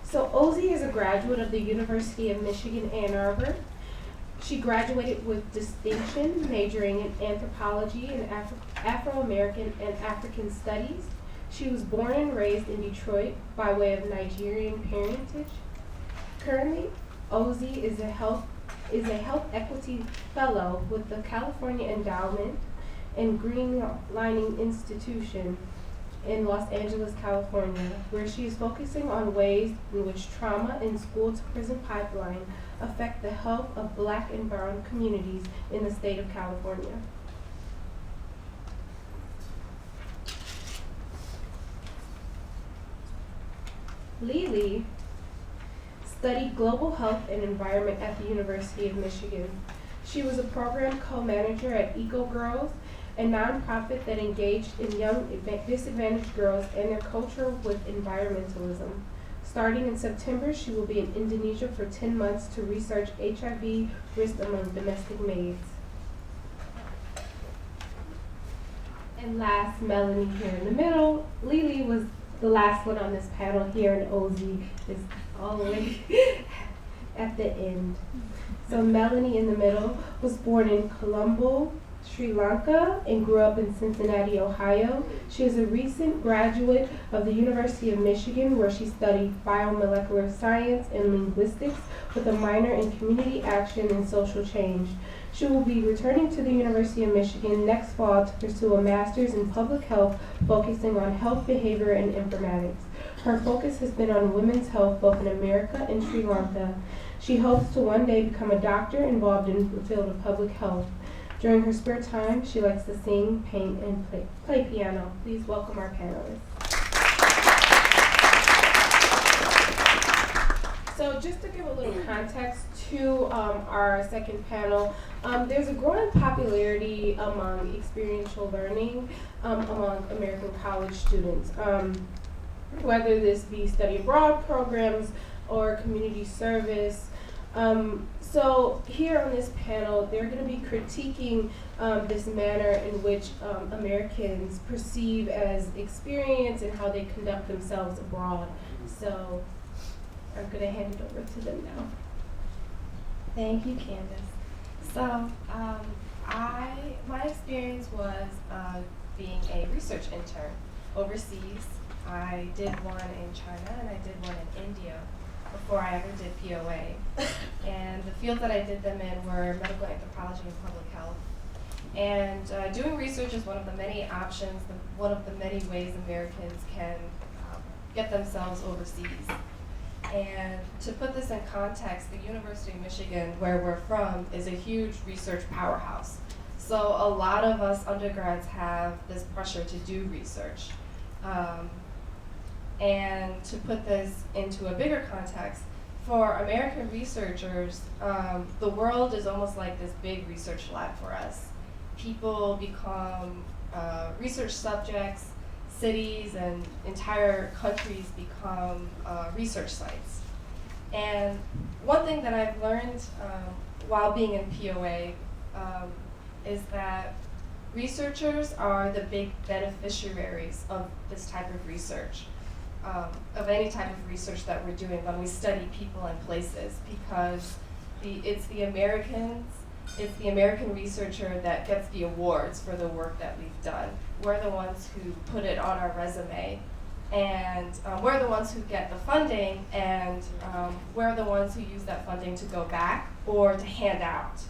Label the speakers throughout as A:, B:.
A: So Ozzy is a graduate of the University of Michigan, Ann Arbor. She graduated with distinction, majoring in anthropology and Afro-American and African studies. She was born and raised in Detroit by way of Nigerian parentage. Currently, Ozzy is a health equity fellow with the California Endowment and Green Lining Institution in Los Angeles, California, where she is focusing on ways in which trauma in school-to-prison pipeline affect the health of Black and brown communities in the state of California. Lily studied global health and environment at the University of Michigan. She was a program co-manager at Eco Girls, a nonprofit that engaged in young disadvantaged girls and their culture with environmentalism. Starting in September, she will be in Indonesia for 10 months to research HIV risk among domestic maids. And last, Melani here in the middle. Lily was the last one on this panel here, and Ozzy is all the way at the end. So Melani in the middle was born in Colombo, Sri Lanka, and grew up in Cincinnati, Ohio. She is a recent graduate of the University of Michigan, where she studied biomolecular science and linguistics with a minor in community action and social change. She will be returning to the University of Michigan next fall to pursue a master's in public health, focusing on health behavior and informatics. Her focus has been on women's health both in America and Sri Lanka. She hopes to one day become a doctor involved in the field of public health. During her spare time, she likes to sing, paint, and play piano. Please welcome our panelists. So just to give a little context to our second panel, there's a growing popularity among experiential learning among American college students, whether this be study abroad programs or community service. So here on this panel, they're going to be critiquing this manner in which Americans perceive as experience and how they conduct themselves abroad. So I'm going to hand it over to them now.
B: Thank you, Candice. So my experience was being a research intern overseas. I did one in China and I did one in India before I ever did POA. And the fields that I did them in were medical anthropology and public health. And doing research is one of the many options, one of the many ways Americans can get themselves overseas. And to put this in context, the University of Michigan, where we're from, is a huge research powerhouse. So a lot of us undergrads have this pressure to do research. And to put this into a bigger context, for American researchers, the world is almost like this big research lab for us. People become research subjects, cities and entire countries become research sites. And one thing that I've learned while being in POA is that researchers are the big beneficiaries of this type of research. Of any type of research that we're doing when we study people and places, because it's the American researcher that gets the awards for the work that we've done. We're the ones who put it on our resume, and we're the ones who get the funding, and we're the ones who use that funding to go back or to hand out.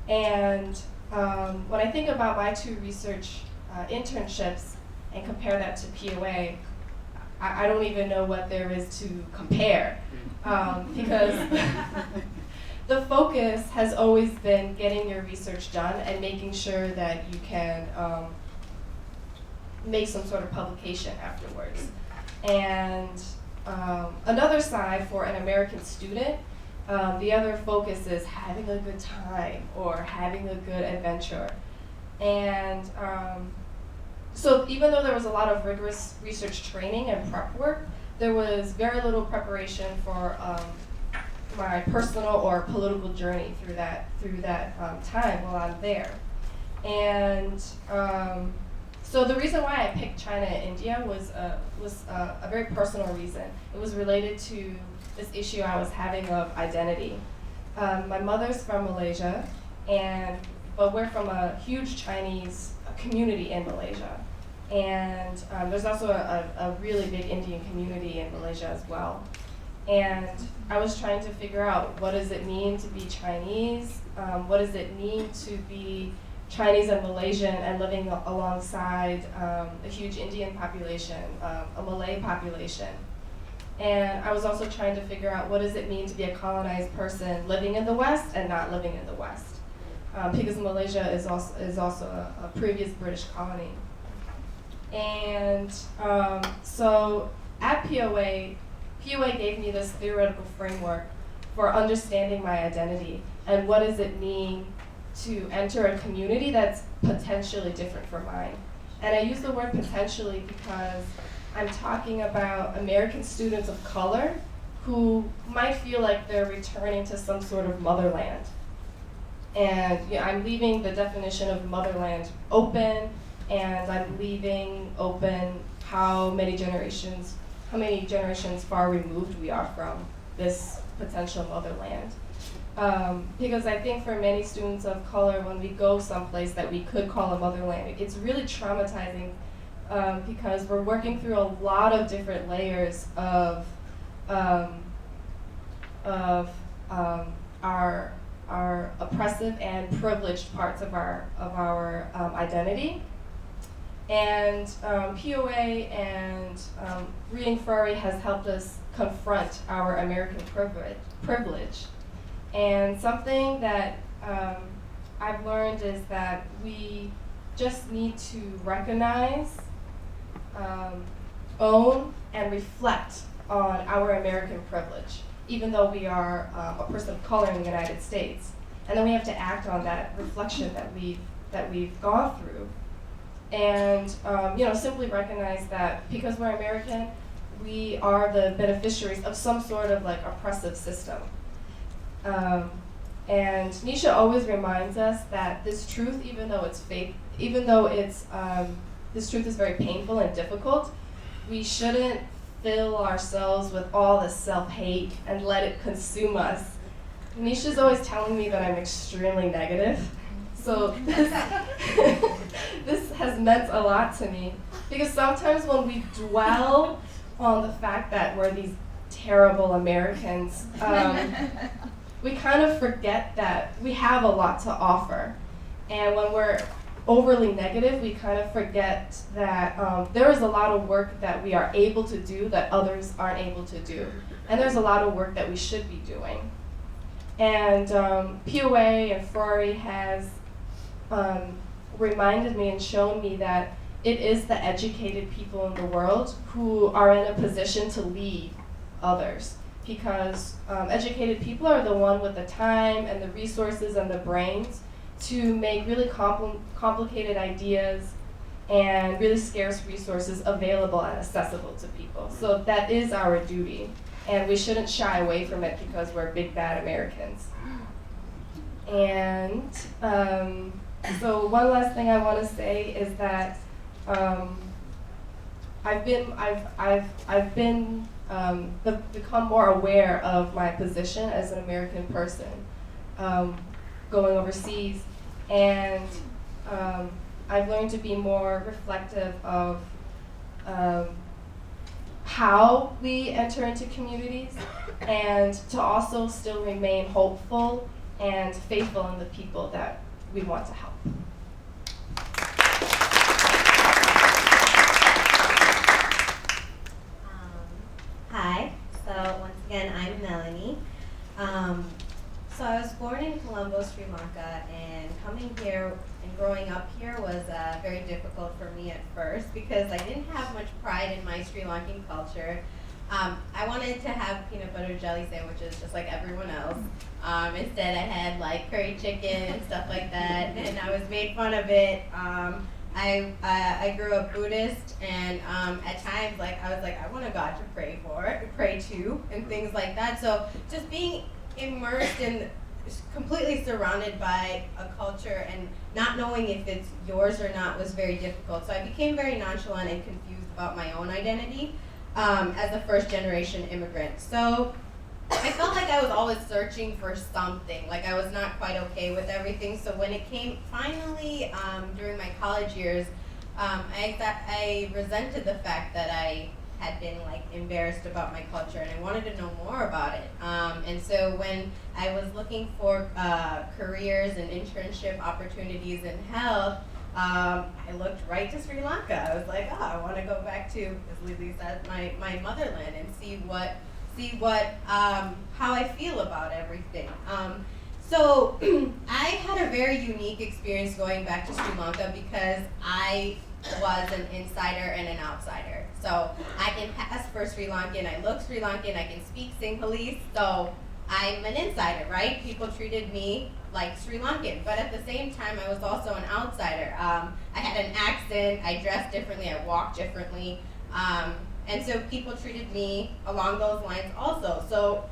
B: And when I think about my two research internships and compare that to POA, I don't even know what there is to compare, because the focus has always been getting your research done and making sure that you can make some sort of publication afterwards. And another side for an American student, the other focus is having a good time or having a good adventure. And so even though there was a lot of rigorous research training and prep work, there was very little preparation for my personal or political journey through that time while I'm there. And So the reason why I picked China and India was a very personal reason. It was related to this issue I was having of identity. My mother's from Malaysia, but we're from a huge Chinese community in Malaysia. And there's also a really big Indian community in Malaysia as well. And I was trying to figure out, what does it mean to be Chinese? What does it mean to be Chinese and Malaysian and living alongside a huge Indian population, a Malay population? And I was also trying to figure out, what does it mean to be a colonized person living in the West and not living in the West? Because Malaysia is also a previous British colony. And so at POA gave me this theoretical framework for understanding my identity and what does it mean to enter a community that's potentially different from mine. And I use the word potentially because I'm talking about American students of color who might feel like they're returning to some sort of motherland. And I'm leaving the definition of motherland open, and I'm leaving open how many generations far removed we are from this potential motherland. Because I think for many students of color, when we go someplace that we could call a motherland, it's really traumatizing because we're working through a lot of different layers of our oppressive and privileged parts of our identity. And POA and Reading Furry has helped us confront our American privilege. And something that I've learned is that we just need to recognize, own, and reflect on our American privilege, even though we are a person of color in the United States. And then we have to act on that reflection that we've gone through. And simply recognize that because we're American, we are the beneficiaries of some sort of like oppressive system. And Nisha always reminds us that this truth, even though this truth is very painful and difficult, we shouldn't fill ourselves with all this self-hate and let it consume us. Nisha's always telling me that I'm extremely negative. So this has meant a lot to me, because sometimes when we dwell on the fact that we're these terrible Americans, we kind of forget that we have a lot to offer. And when we're overly negative, we kind of forget that there is a lot of work that we are able to do that others aren't able to do. And there's a lot of work that we should be doing. And POA and Furry has reminded me and shown me that it is the educated people in the world who are in a position to lead others, because educated people are the one with the time and the resources and the brains to make really complicated ideas and really scarce resources available and accessible to people. So that is our duty, and we shouldn't shy away from it because we're big bad Americans. And so one last thing I want to say is that I've become more aware of my position as an American person going overseas, and I've learned to be more reflective of how we enter into communities, and to also still remain hopeful and faithful in the people that we want to help.
C: Hi, so once again, I'm Melani. So I was born in Colombo, Sri Lanka, and coming here and growing up here was very difficult for me at first because I didn't have much pride in my Sri Lankan culture. I wanted to have peanut butter jelly sandwiches just like everyone else. Instead I had like curry chicken and stuff like that, and I was made fun of it. I grew up Buddhist, and at times I was like, I want a God to pray to, and things like that. So just being immersed in completely surrounded by a culture, and not knowing if it's yours or not was very difficult. So I became very nonchalant and confused about my own identity as a first generation immigrant. So I felt like I was always searching for something, like I was not quite okay with everything. So when it came finally during my college years, I resented the fact that I had been like embarrassed about my culture, and I wanted to know more about it. And so when I was looking for careers and internship opportunities in health, I looked right to Sri Lanka. I was like, oh, I want to go back to, as Lily said, my motherland, and see how I feel about everything. So I had a very unique experience going back to Sri Lanka because I was an insider and an outsider. So I can pass for Sri Lankan, I look Sri Lankan, I can speak Sinhalese, so I'm an insider, right? People treated me like Sri Lankan, but at the same time I was also an outsider. I had an accent, I dressed differently, I walked differently, and so people treated me along those lines also. So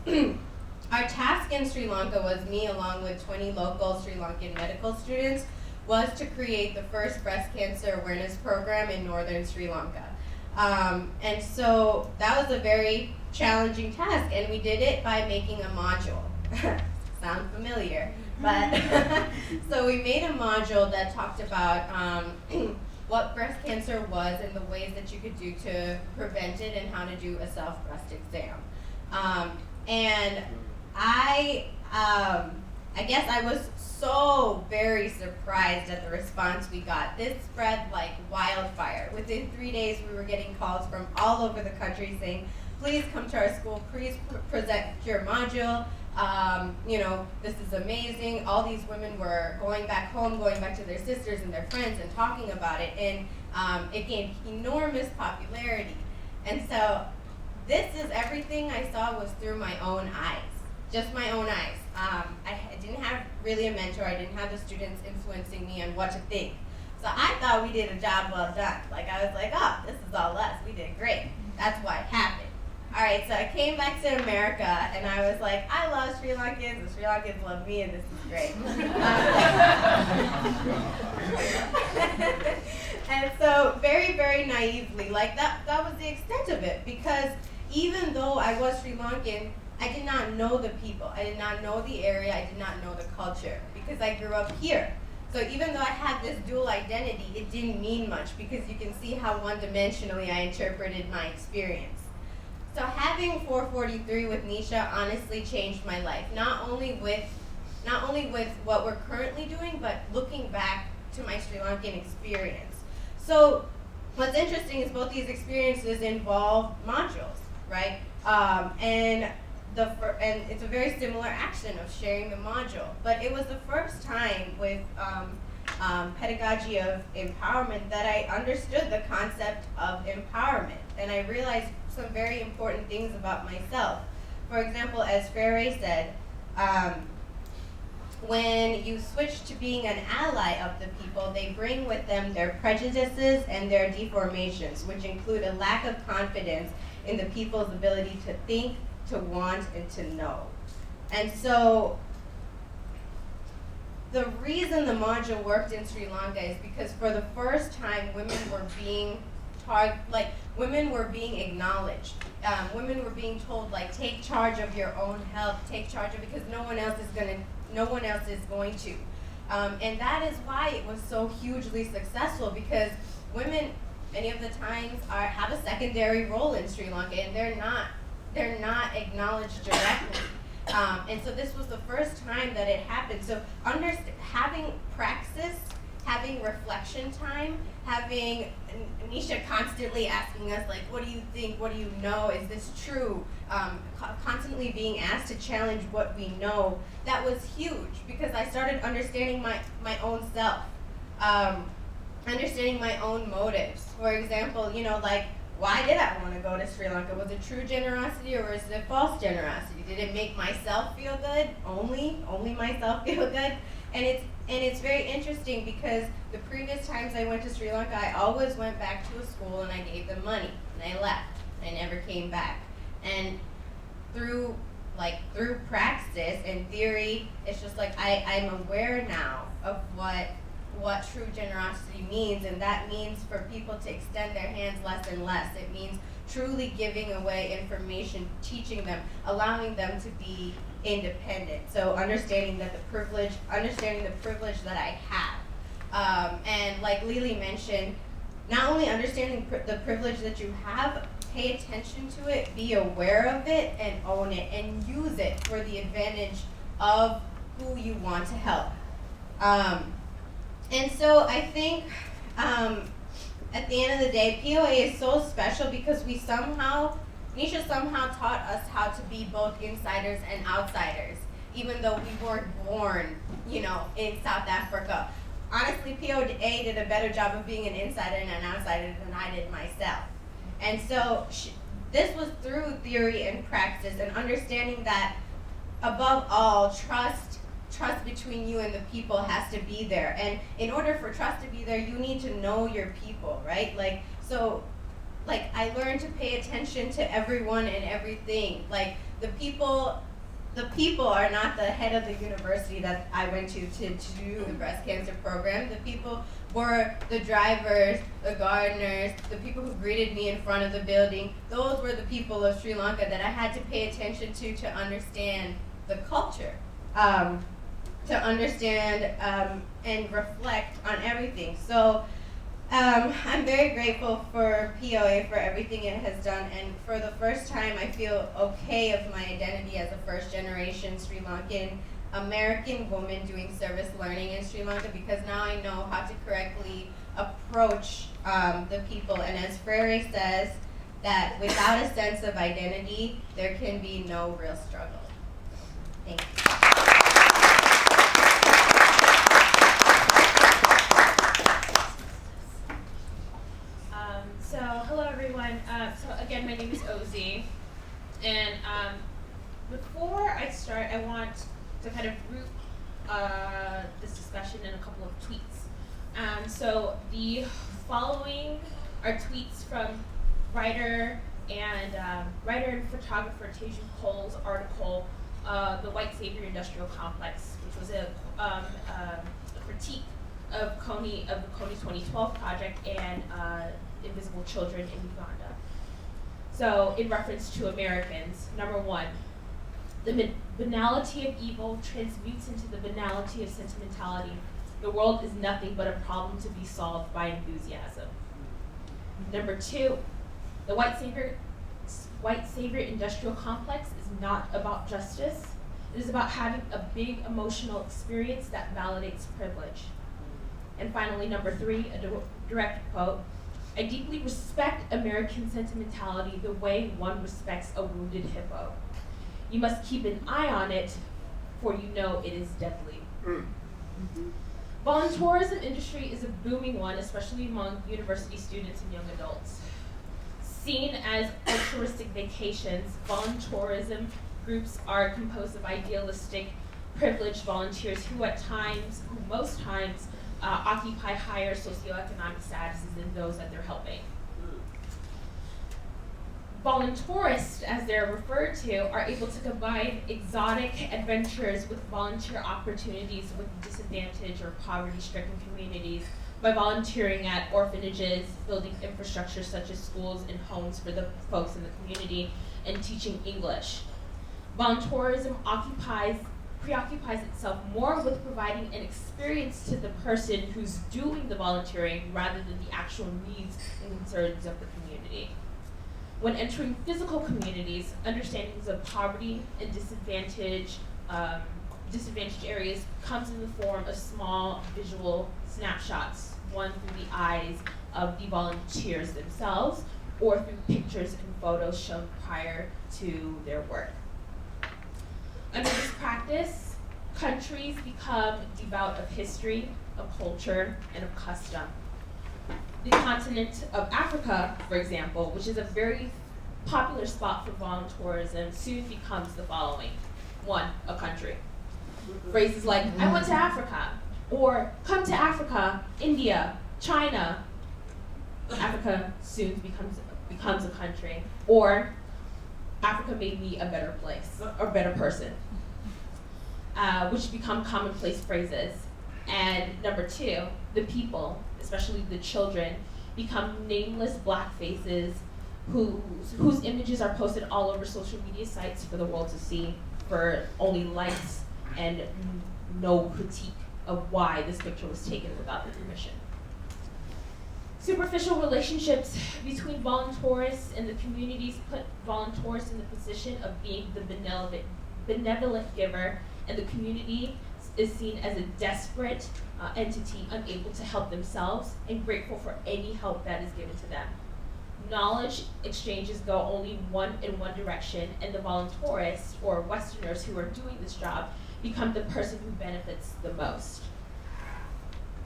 C: our task in Sri Lanka was, me along with 20 local Sri Lankan medical students, was to create the first breast cancer awareness program in northern Sri Lanka. And so that was a very challenging task, and we did it by making a module. Sound familiar? But so we made a module that talked about what breast cancer was and the ways that you could do to prevent it, and how to do a self-breast exam. And I guess I was so very surprised at the response we got. This spread like wildfire. Within 3 days, we were getting calls from all over the country saying, please come to our school, please present your module. This is amazing. All these women were going back home, going back to their sisters and their friends and talking about it, and it gained enormous popularity. And so this is everything I saw was through my own eyes, just my own eyes. I didn't have really a mentor. I didn't have the students influencing me on what to think. So I thought we did a job well done. Like I was like, oh, this is all us. We did great. That's what happened. All right, so I came back to America, and I was like, I love Sri Lankans, the Sri Lankans love me, and this is great. And so very, very naively, like that was the extent of it, because even though I was Sri Lankan, I did not know the people. I did not know the area. I did not know the culture, because I grew up here. So even though I had this dual identity, it didn't mean much, because you can see how one-dimensionally I interpreted my experience. So having 443 with Nisha honestly changed my life, not only with what we're currently doing, but looking back to my Sri Lankan experience. So what's interesting is both these experiences involve modules, right? And it's a very similar action of sharing the module. But it was the first time with Pedagogy of Empowerment that I understood the concept of empowerment, and I realized some very important things about myself. For example, as Freire said, when you switch to being an ally of the people, they bring with them their prejudices and their deformations, which include a lack of confidence in the people's ability to think, to want, and to know. And so the reason the module worked in Sri Lanka is because for the first time, women were being acknowledged. Women were being told, like, take charge of your own health, take charge of it, because no one else is going to. And that is why it was so hugely successful, because women many of the times have a secondary role in Sri Lanka, and they're not acknowledged directly. And so this was the first time that it happened. So having praxis, having reflection time, having Nisha constantly asking us, like, what do you think, what do you know, is this true? Constantly being asked to challenge what we know, that was huge, because I started understanding my own self, understanding my own motives. For example, like, why did I want to go to Sri Lanka? Was it true generosity, or was it false generosity? Did it make myself feel good? Only myself feel good? And it's very interesting, because the previous times I went to Sri Lanka, I always went back to a school and I gave them money, and I left. I never came back. And through like through praxis and theory, it's just like I'm aware now of what true generosity means, and that means for people to extend their hands less and less. It means truly giving away information, teaching them, allowing them to be independent. So understanding the privilege that I have. And like Lily mentioned, not only understanding the privilege that you have, pay attention to it, be aware of it, and own it, and use it for the advantage of who you want to help. And so I think at the end of the day, POA is so special because Nisha somehow taught us how to be both insiders and outsiders, even though we weren't born, in South Africa. Honestly, POA did a better job of being an insider and an outsider than I did myself. And so this was through theory and praxis and understanding that, above all, trust between you and the people has to be there. And in order for trust to be there, you need to know your people, right? I learned to pay attention to everyone and everything. Like, the people are not the head of the university that I went to do the breast cancer program. The people were the drivers, the gardeners, the people who greeted me in front of the building. Those were the people of Sri Lanka that I had to pay attention to understand the culture, to understand and reflect on everything. So I'm very grateful for POA for everything it has done, and for the first time I feel okay of my identity as a first generation Sri Lankan American woman doing service learning in Sri Lanka, because now I know how to correctly approach the people. And as Freire says, that without a sense of identity, there can be no real struggle. Thank you.
D: So hello everyone. So again, my name is Ozzy, and before I start, I want to kind of group this discussion in a couple of tweets. So the following are tweets from writer and photographer Teju Cole's article, "The White Savior Industrial Complex," which was a critique of the Kony 2012 project and invisible children in Uganda. So, in reference to Americans, number one, the banality of evil transmutes into the banality of sentimentality. The world is nothing but a problem to be solved by enthusiasm. Number two, the white savior industrial complex is not about justice. It is about having a big emotional experience that validates privilege. And finally, number three, a direct quote, "I deeply respect American sentimentality the way one respects a wounded hippo. You must keep an eye on it, for you know it is deadly." Voluntourism industry is a booming one, especially among university students and young adults. Seen as altruistic vacations, voluntourism groups are composed of idealistic, privileged volunteers who most times, occupy higher socioeconomic statuses than those that they're helping. Voluntourists, as they're referred to, are able to combine exotic adventures with volunteer opportunities with disadvantaged or poverty-stricken communities by volunteering at orphanages, building infrastructure such as schools and homes for the folks in the community, and teaching English. Voluntourism preoccupies itself more with providing an experience to the person who's doing the volunteering rather than the actual needs and concerns of the community. When entering physical communities, understandings of poverty and disadvantaged areas comes in the form of small visual snapshots, one through the eyes of the volunteers themselves, or through pictures and photos shown prior to their work. Under this practice, countries become devout of history, of culture, and of custom. The continent of Africa, for example, which is a very popular spot for voluntourism, soon becomes the following. One, a country. Phrases like, "I went to Africa," or "Come to Africa, India, China." Africa soon becomes a country. Or, Africa made me a better place, or better person, which become commonplace phrases. And number two, the people, especially the children, become nameless black faces whose images are posted all over social media sites for the world to see, for only likes and no critique of why this picture was taken without their permission. Superficial relationships between volunteerists and the communities put volunteerists in the position of being the benevolent giver, and the community is seen as a desperate entity unable to help themselves and grateful for any help that is given to them. Knowledge exchanges go only in one direction, and the volunteerists or Westerners who are doing this job become the person who benefits the most.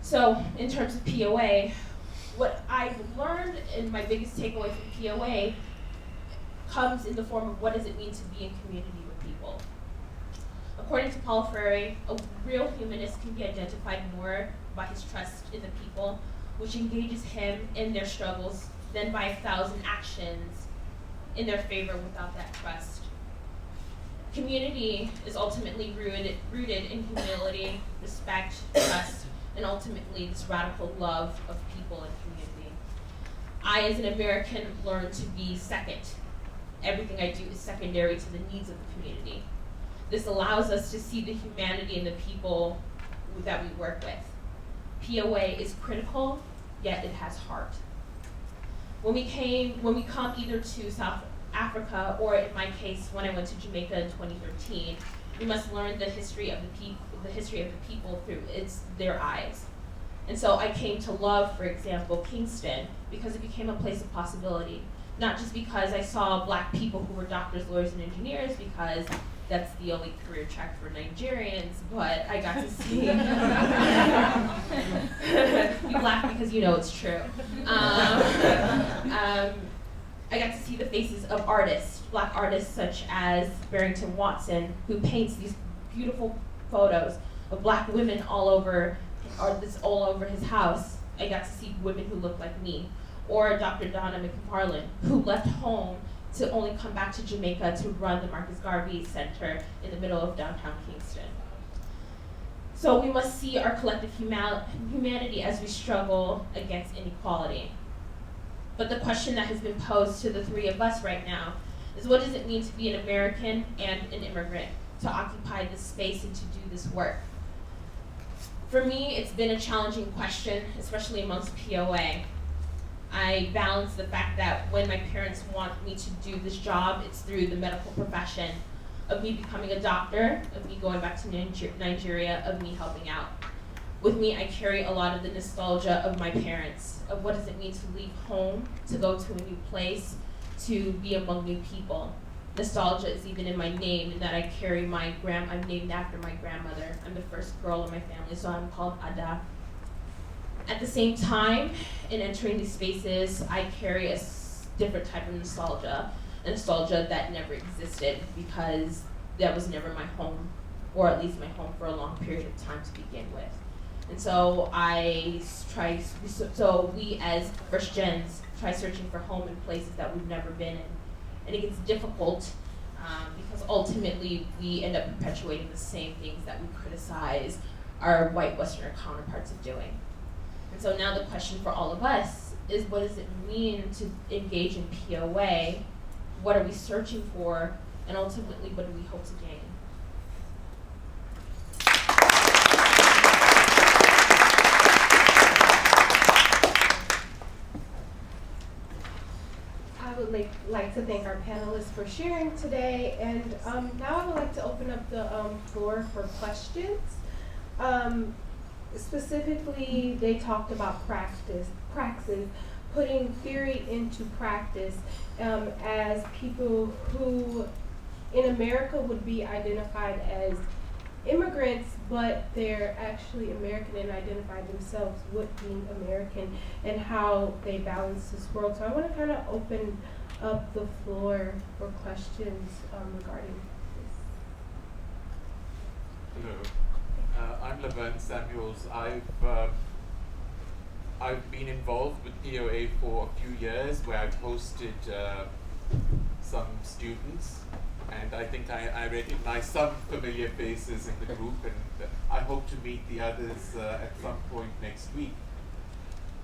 D: So in terms of POA, what I've learned and my biggest takeaway from POA comes in the form of what does it mean to be in community with people. According to Paul Freire, a real humanist can be identified more by his trust in the people, which engages him in their struggles, than by 1,000 actions in their favor without that trust. Community is ultimately rooted in humility, respect, trust, and ultimately this radical love of people and community. I, as an American, learned to be second. Everything I do is secondary to the needs of the community. This allows us to see the humanity in the people that we work with. POA is critical, yet it has heart. When we come either to South Africa, or in my case, when I went to Jamaica in 2013, we must learn the history of the people through their eyes. And so I came to love, for example, Kingston, because it became a place of possibility. Not just because I saw black people who were doctors, lawyers, and engineers, because that's the only career track for Nigerians, but I got to see, you laugh because you know it's true. I got to see the faces of artists, black artists such as Barrington Watson, who paints these beautiful photos of black women all over his house. I got to see women who looked like me. Or Dr. Donna McFarlane, who left home to only come back to Jamaica to run the Marcus Garvey Center in the middle of downtown Kingston. So we must see our collective humanity as we struggle against inequality. But the question that has been posed to the three of us right now is, what does it mean to be an American and an immigrant, to occupy this space and to do this work? For me, it's been a challenging question, especially amongst POA. I balance the fact that when my parents want me to do this job, it's through the medical profession, of me becoming a doctor, of me going back to Nigeria, of me helping out. With me, I carry a lot of the nostalgia of my parents, of what does it mean to leave home, to go to a new place, to be among new people. Nostalgia is even in my name, in that I carry I'm named after my grandmother. I'm the first girl in my family, so I'm called Ada. At the same time, in entering these spaces, I carry a different type of nostalgia, a nostalgia that never existed, because that was never my home, or at least my home for a long period of time to begin with. And so we as first gens try searching for home in places that we've never been in. And it gets difficult because ultimately we end up perpetuating the same things that we criticize our white Westerner counterparts of doing. And so now the question for all of us is, what does it mean to engage in POA? What are we searching for? And ultimately, what do we hope to gain?
A: I would like to thank our panelists for sharing today, and now I would like to open up the floor for questions. Specifically, they talked about praxis, putting theory into practice, as people who in America would be identified as immigrants, but they're actually American and identify themselves with being American, and how they balance this world. So I want to kind of open up the floor for questions regarding this.
E: Hello, I'm Laverne Samuels. I've been involved with POA for a few years, where I've hosted some students students, and I think I recognize some familiar faces in the group, and I hope to meet the others at some point next week.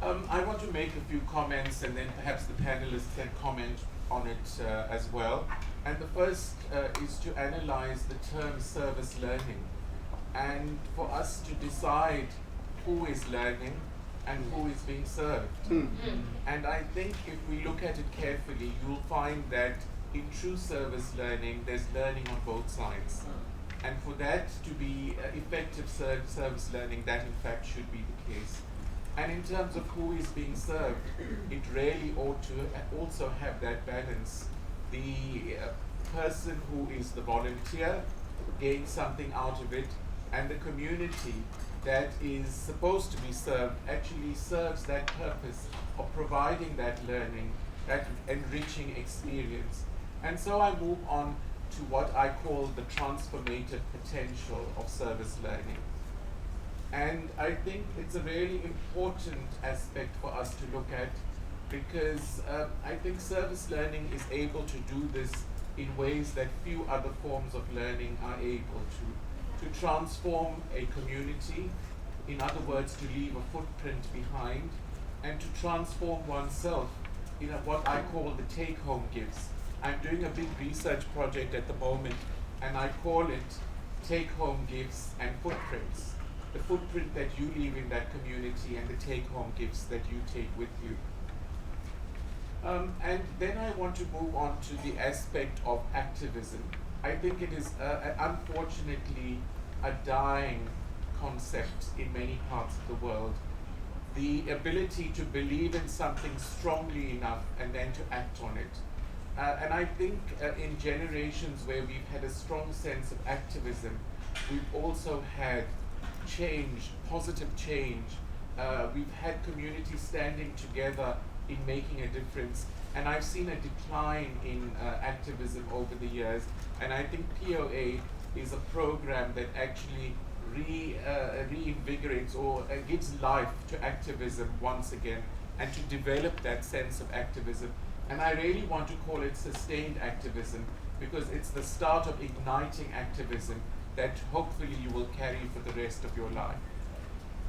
E: I want to make a few comments, and then perhaps the panelists can comment on it as well. And the first is to analyze the term service learning, and for us to decide who is learning and who is being served. And I think if we look at it carefully, you'll find that in true service learning, there's learning on both sides. And for that to be effective service learning, that in fact should be the case. And in terms of who is being served, it really ought to also have that balance. The person who is the volunteer gains something out of it, and the community that is supposed to be served actually serves that purpose of providing that learning, that enriching experience. And so I move on to what I call the transformative potential of service learning. And I think it's a really important aspect for us to look at, because I think service learning is able to do this in ways that few other forms of learning are able to transform a community, in other words, to leave a footprint behind, and to transform oneself in what I call the take-home gifts. I'm doing a big research project at the moment, and I call it take-home gifts and footprints. The footprint that you leave in that community and the take-home gifts that you take with you. And then I want to move on to the aspect of activism. I think it is unfortunately a dying concept in many parts of the world. The ability to believe in something strongly enough and then to act on it. And I think in generations where we've had a strong sense of activism, we've also had change, positive change. We've had communities standing together in making a difference, and I've seen a decline in activism over the years, and I think POA is a program that actually reinvigorates or gives life to activism once again, and to develop that sense of activism. And I really want to call it sustained activism, because it's the start of igniting activism that hopefully you will carry for the rest of your life.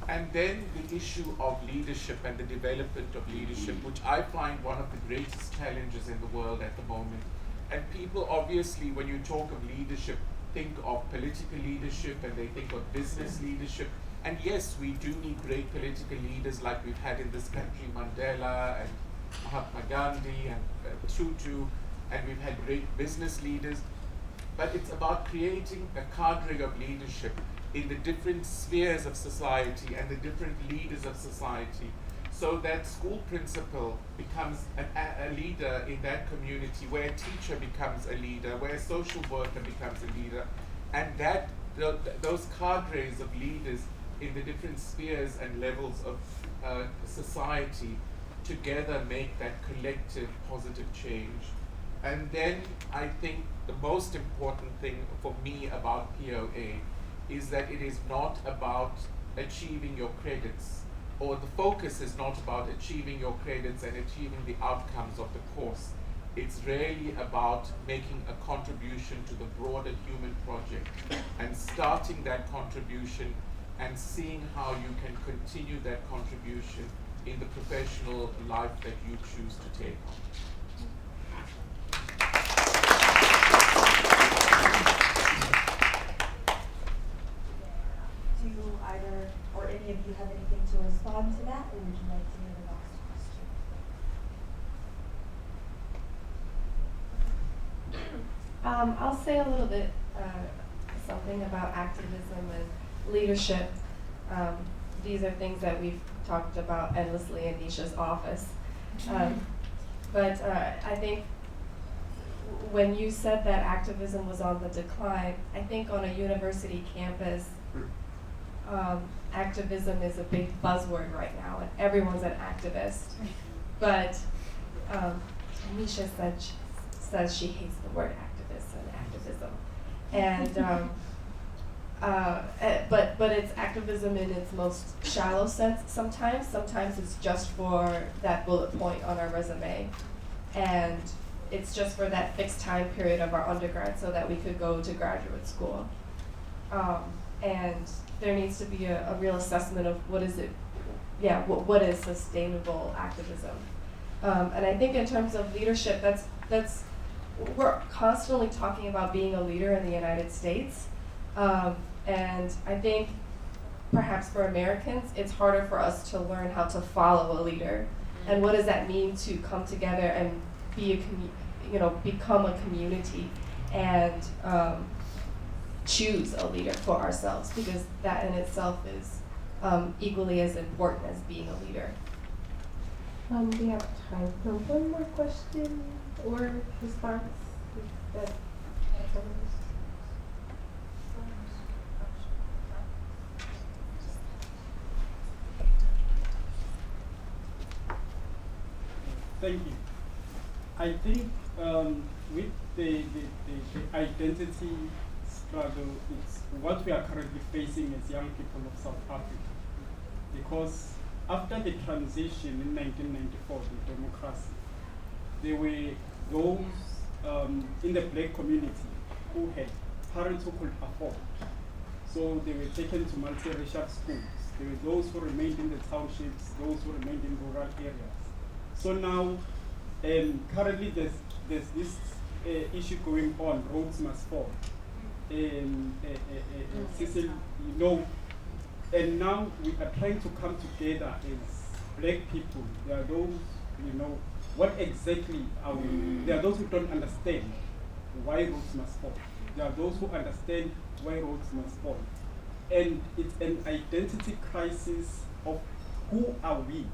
E: And then the issue of leadership and the development of leadership, which I find one of the greatest challenges in the world at the moment. And people obviously, when you talk of leadership, think of political leadership and they think of business leadership. And yes, we do need great political leaders like we've had in this country, Mandela and Mahatma Gandhi and Tutu, and we've had great business leaders. But it's about creating a cadre of leadership in the different spheres of society and the different leaders of society, so that school principal becomes a leader in that community, where a teacher becomes a leader, where a social worker becomes a leader, and that those cadres of leaders in the different spheres and levels of society together make that collective positive change. And then I think the most important thing for me about POA is that it is not about achieving your credits, or the focus is not about achieving your credits and achieving the outcomes of the course. It's really about making a contribution to the broader human project and starting that contribution and seeing how you can continue that contribution in the professional life that you choose to take on.
F: Do either or any of you have anything to respond to that, or would you like to hear the next question?
B: I'll say a little bit something about activism and leadership. These are things that we've talked about endlessly in Nisha's office. But I think when you said that activism was on the decline, I think on a university campus, activism is a big buzzword right now, and everyone's an activist. But Nisha says she hates the word activist and activism. And but it's activism in its most shallow sense sometimes. Sometimes it's just for that bullet point on our resume. And it's just for that fixed time period of our undergrad so that we could go to graduate school. And there needs to be a real assessment of what is sustainable activism. And I think in terms of leadership, we're constantly talking about being a leader in the United States. And I think perhaps for Americans, it's harder for us to learn how to follow a leader. And what does that mean to come together and be become a community and choose a leader for ourselves, because that in itself is equally as important as being a leader.
A: We have time for one more question or response.
G: Thank you. I think with the identity struggle, it's what we are currently facing as young people of South Africa. Because after the transition in 1994 to democracy, there were those in the black community who had parents who could afford. So they were taken to multiracial schools. There were those who remained in the townships, those who remained in rural areas. So now, currently there's this issue going on, roads must fall. Cecil, and now we are trying to come together as black people. There are those, what exactly are we? There are those who don't understand why roads must fall. There are those who understand why roads must fall. And it's an identity crisis of who are we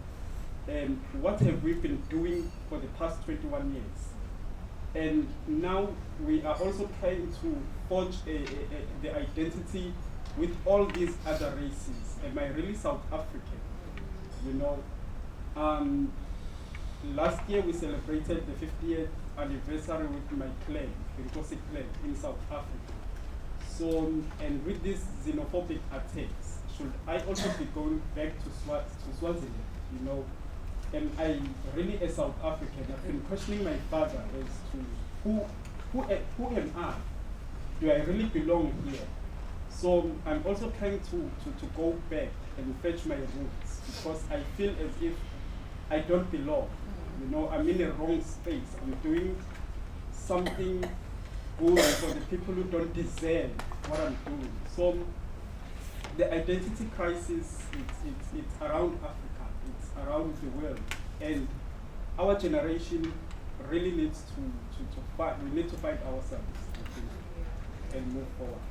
G: and what have we been doing for the past 21 years. And now we are also trying to forge the identity with all these other races. Am I really South African? Last year we celebrated the 50th anniversary with my clan, the Nkosi clan in South Africa. So, and with these xenophobic attacks, should I also be going back to Swaziland, And I really, as South African, I've been questioning my father as to who am I? Do I really belong here? So I'm also trying to go back and fetch my roots, because I feel as if I don't belong. I'm in the wrong space. I'm doing something good for the people who don't deserve what I'm doing. So the identity crisis, it's around Africa, it's around the world. And our generation really needs to fight. We need to find ourselves, I think, and move forward.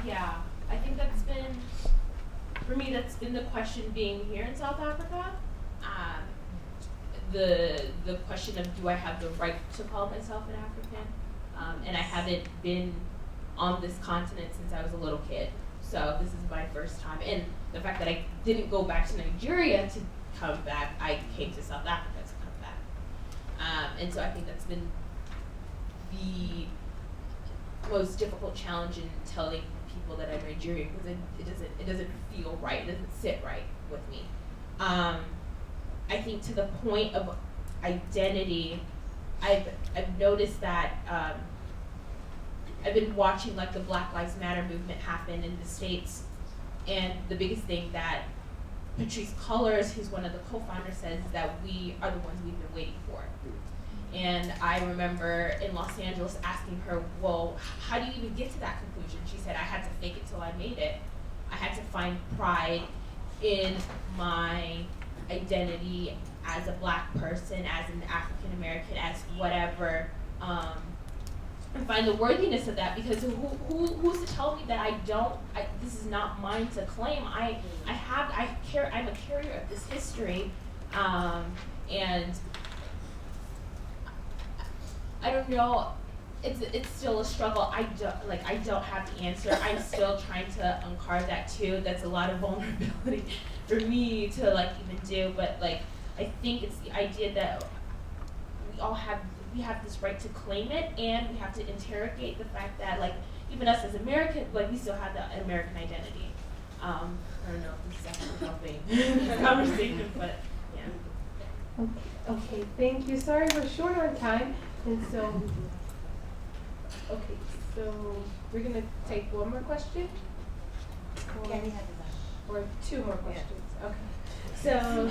D: Yeah, I think for me, that's been the question being here in South Africa. The question of, do I have the right to call myself an African? And I haven't been on this continent since I was a little kid. So this is my first time. And the fact that I didn't go back to Nigeria to come back, I came to South Africa to come back. And so I think that's been the most difficult challenge in telling people that I'm Nigerian, because it doesn't feel right, it doesn't sit right with me. I think to the point of identity, I've noticed that I've been watching like the Black Lives Matter movement happen in the States, and the biggest thing that Patrisse Cullors, who's one of the co-founders, says is that we are the ones we've been waiting for. And I remember in Los Angeles asking her, well, how do you even get to that conclusion? She said, I had to fake it till I made it. I had to find pride in my identity as a Black person, as an African American, as whatever, and find the worthiness of that, because who's to tell me that this is not mine to claim? I'm a carrier of this history, and I don't know. It's still a struggle. I don't have the answer. I'm still trying to uncarve that too. That's a lot of vulnerability for me to even do. But I think it's the idea that we have this right to claim it, and we have to interrogate the fact that even us as Americans, we still have the American identity. I don't know if this is actually helping this conversation, but yeah.
A: Okay, thank you. Sorry, we're short on time, and so, okay, so we're gonna take one more question? Or two more questions, okay. So,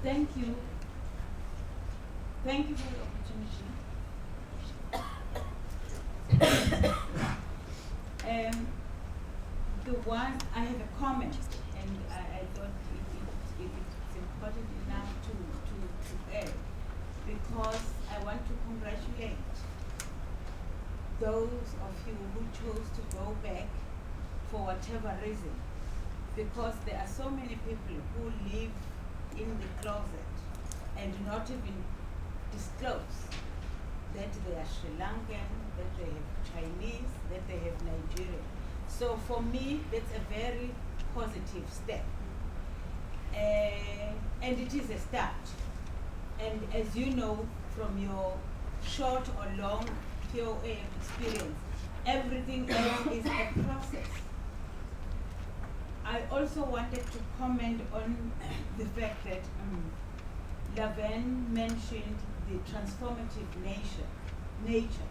H: thank you. Thank you for the opportunity. The one, I have a comment, and I thought it's important enough to add, because I want to congratulate those of you who chose to go back for whatever reason, because there are so many people who live in the closet and do not even disclose that they are Sri Lankan, that they have Chinese, that they have Nigerian. So for me, that's a very positive step. And it is a start. And as you know from your short or long POA experience, everything else is a process. I also wanted to comment on the fact that Laverne mentioned the transformative nature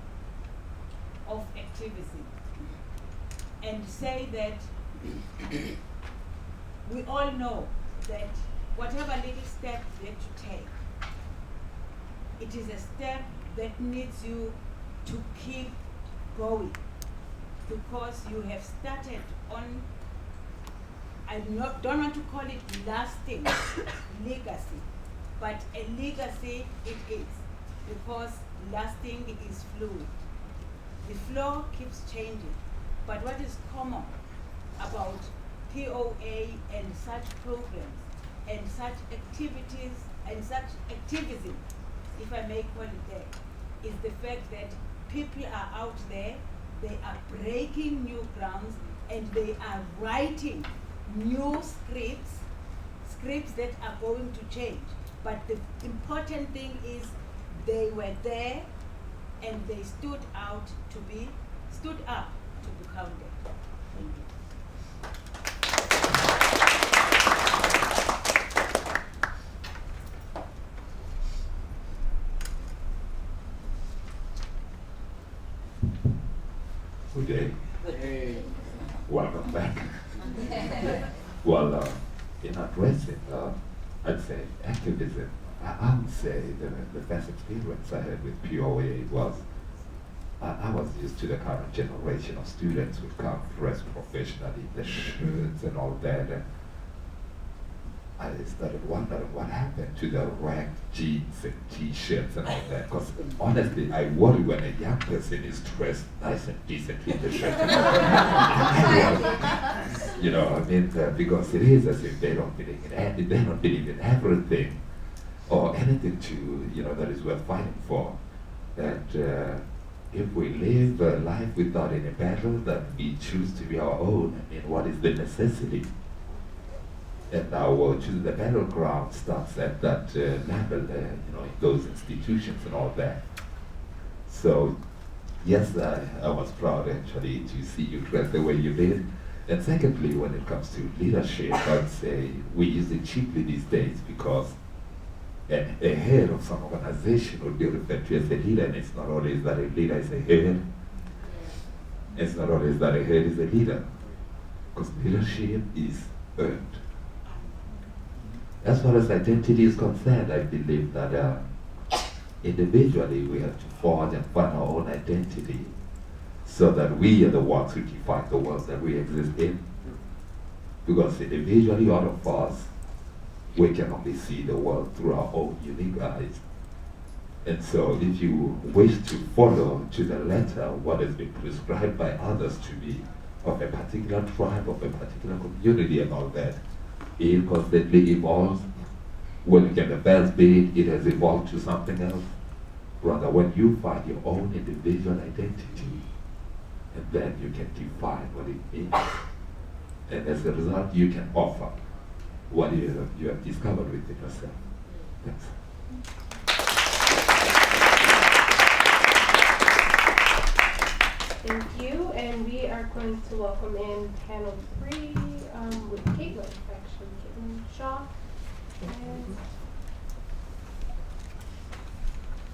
H: of activism, and say that we all know that whatever little step that you take, it is a step that needs you to keep going, because you have started on, I don't want to call it lasting legacy, but a legacy it is, because lasting is fluid. The flow keeps changing, but what is common about POA and such programs and such activities and such activism, if I may call it that, is the fact that people are out there, they are breaking new grounds, and they are writing new scripts that are going to change. But the important thing is they were there and they stood up to be counted. Thank you.
I: Good day. Hey. Welcome back. Well, in addressing, I'd say activism, I would say the best experience I had with POA was I was used to the current generation of students who come dressed professionally, the shirts and all that, and I started wondering what happened to the ragged jeans and t-shirts and all that, because honestly, I worry when a young person is dressed nice and decent in the shirt. You know, I mean, because it is as if they don't believe in anything, they don't believe in everything, or anything to, you know, that is worth fighting for. That if we live a life without any battle, that we choose to be our own, I mean, what is the necessity? And our choosing the battleground starts at that level, you know, in those institutions and all that. So, yes, I was proud actually to see you dressed the way you did. And secondly, when it comes to leadership, I'd say we use it cheaply these days, because a head of some organization would be referred to as a leader, and it's not always that a leader is a head. It's not always that a head is a leader, because leadership is earned. As far as identity is concerned, I believe that individually we have to forge and find our own identity, so that we are the ones who define the world that we exist in. Because individually, all of us, we can only see the world through our own unique eyes. And so if you wish to follow to the letter what has been prescribed by others to be of a particular tribe, of a particular community and all that, it constantly evolves. When you get the best bit, it has evolved to something else. Rather, when you find your own individual identity, and then you can define what it means. And as a result, you can offer what you have discovered within yourself. Thanks.
A: Thank you, and we are going to welcome in panel 3 with Caitlin, actually, Caitlin Shaw. And